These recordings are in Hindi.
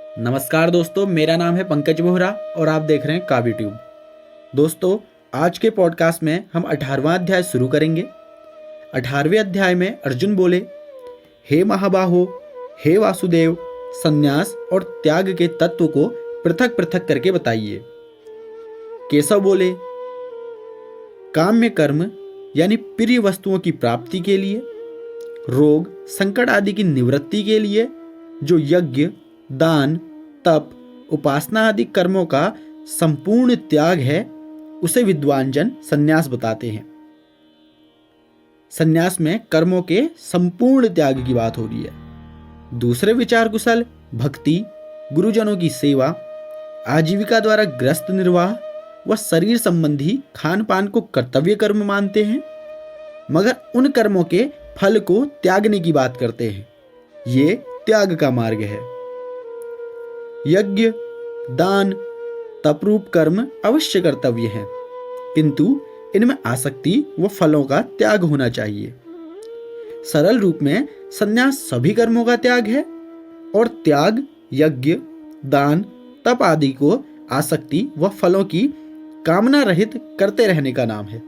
नमस्कार दोस्तों, मेरा नाम है पंकज बोहरा और आप देख रहे हैं कावी ट्यूब। दोस्तों, आज के पॉडकास्ट में हम 18वां अध्याय शुरू करेंगे। 18वें अध्याय में अर्जुन बोले, हे महाबाहो, हे वासुदेव, संन्यास और त्याग के तत्व को पृथक पृथक करके बताइए। केशव बोले, काम्य कर्म यानी प्रिय वस्तुओं की प्राप्ति के लिए, रोग संकट आदि की निवृत्ति के लिए जो यज्ञ, दान, तप, उपासना आदि कर्मों का संपूर्ण त्याग है, उसे विद्वान जन संन्यास बताते हैं। संन्यास में कर्मों के संपूर्ण त्याग की बात हो रही है। दूसरे विचार कुशल भक्ति, गुरुजनों की सेवा, आजीविका द्वारा ग्रस्त निर्वाह व शरीर संबंधी खान पान को कर्तव्य कर्म मानते हैं, मगर उन कर्मों के फल को त्यागने की बात करते हैं। ये त्याग का मार्ग है। यज्ञ, दान, तपरूप कर्म अवश्य कर्तव्य हैं, किंतु इनमें आसक्ति व फलों का त्याग होना चाहिए। सरल रूप में संन्यास सभी कर्मों का त्याग है और त्याग यज्ञ, दान, तप आदि को आसक्ति व फलों की कामना रहित करते रहने का नाम है।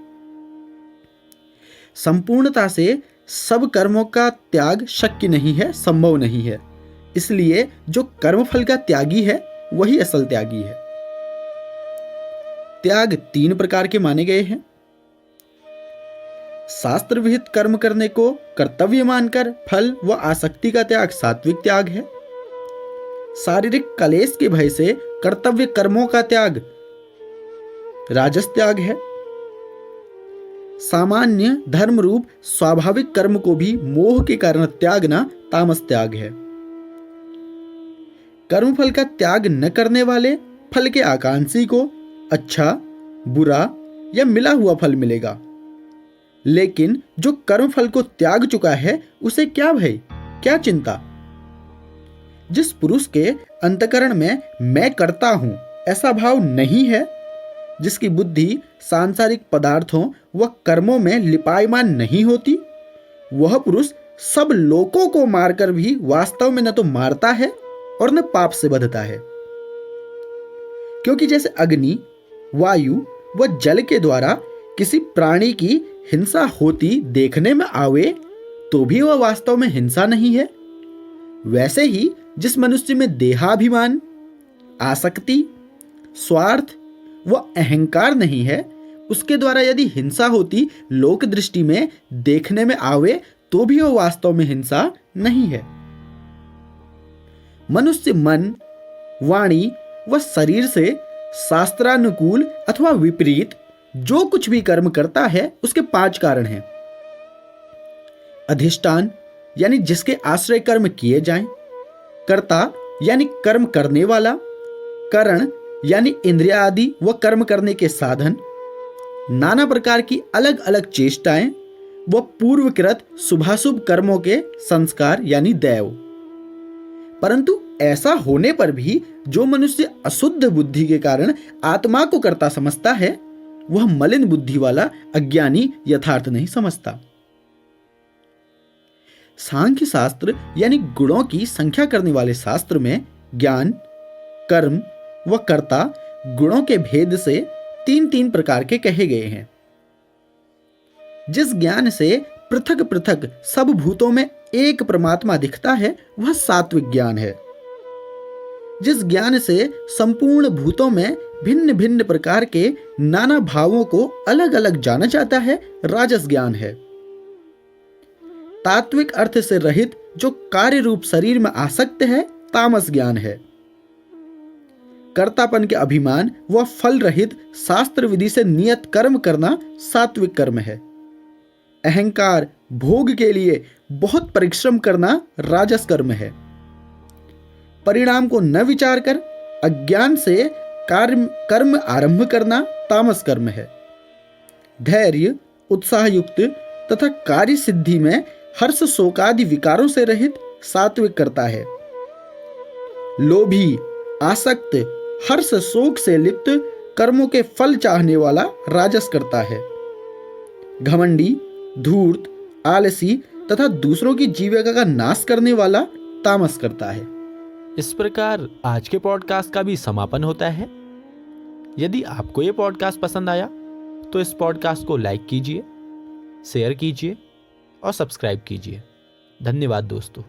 संपूर्णता से सब कर्मों का त्याग शक्य नहीं है, संभव नहीं है। इसलिए जो कर्मफल का त्यागी है वही असल त्यागी है। त्याग 3 प्रकार के माने गए हैं। शास्त्र विहित कर्म करने को कर्तव्य मानकर फल व आसक्ति का त्याग सात्विक त्याग है। शारीरिक कलेश के भय से कर्तव्य कर्मों का त्याग राजस त्याग है। सामान्य धर्म रूप स्वाभाविक कर्म को भी मोह के कारण त्यागना तामस त्याग है। कर्मफल का त्याग न करने वाले फल के आकांक्षी को अच्छा, बुरा या मिला हुआ फल मिलेगा, लेकिन जो कर्मफल को त्याग चुका है उसे क्या भय, क्या चिंता। जिस पुरुष के अंतकरण में मैं करता हूं ऐसा भाव नहीं है, जिसकी बुद्धि सांसारिक पदार्थों व कर्मों में लिपायमान नहीं होती, वह पुरुष सब लोगों को मारकर भी वास्तव में न तो मारता है और न पाप से बंधता है। क्योंकि जैसे अग्नि, वायु व जल के द्वारा किसी प्राणी की हिंसा होती देखने में आवे तो भी वह वास्तव में हिंसा नहीं है, वैसे ही जिस मनुष्य में देहाभिमान, आसक्ति, स्वार्थ व अहंकार नहीं है, उसके द्वारा यदि हिंसा होती लोक दृष्टि में देखने में आवे तो भी वह वास्तव में हिंसा नहीं है। मनुष्य मन, वाणी व शरीर से शास्त्रानुकूल अथवा विपरीत जो कुछ भी कर्म करता है उसके 5 कारण हैं। अधिष्ठान यानी जिसके आश्रय कर्म किए जाएं, कर्ता यानी कर्म करने वाला, करण यानी इंद्रिया आदि व कर्म करने के साधन, नाना प्रकार की अलग अलग चेष्टाएं व पूर्वकृत शुभाशुभ कर्मों के संस्कार यानी दैव। परंतु ऐसा होने पर भी जो मनुष्य अशुद्ध बुद्धि के कारण आत्मा को कर्ता समझता है, वह मलिन बुद्धि वाला अज्ञानी यथार्थ नहीं समझता। सांख्य शास्त्र यानी गुणों की संख्या करने वाले शास्त्र में ज्ञान, कर्म व कर्ता गुणों के भेद से 3 प्रकार के कहे गए हैं। जिस ज्ञान से पृथक पृथक सब भूतों में एक परमात्मा दिखता है वह सात्विक ज्ञान है। जिस ज्ञान से संपूर्ण भूतों में भिन्न भिन्न प्रकार के नाना भावों को अलग अलग जाना जाता है राजस ज्ञान है। तात्विक अर्थ से रहित जो कार्य रूप शरीर में आसक्त है तामस ज्ञान है। कर्तापन के अभिमान व फल रहित शास्त्र विधि से नियत कर्म करना सात्विक कर्म है। अहंकार, भोग के लिए बहुत परिश्रम करना राजस कर्म है। परिणाम को न विचार कर अज्ञान से कर्म आरंभ करना तामस कर्म है। धैर्य, उत्साह युक्त तथा कार्य सिद्धि में हर्ष शोकादि विकारों से रहित सात्विक करता है। लोभी, आसक्त, हर्ष शोक से लिप्त कर्मों के फल चाहने वाला राजस करता है। घमंडी, धूर्त, आलसी तथा दूसरों की जीविका का नाश करने वाला तामस करता है। इस प्रकार आज के पॉडकास्ट का भी समापन होता है। यदि आपको ये पॉडकास्ट पसंद आया तो इस पॉडकास्ट को लाइक कीजिए, शेयर कीजिए और सब्सक्राइब कीजिए। धन्यवाद दोस्तों।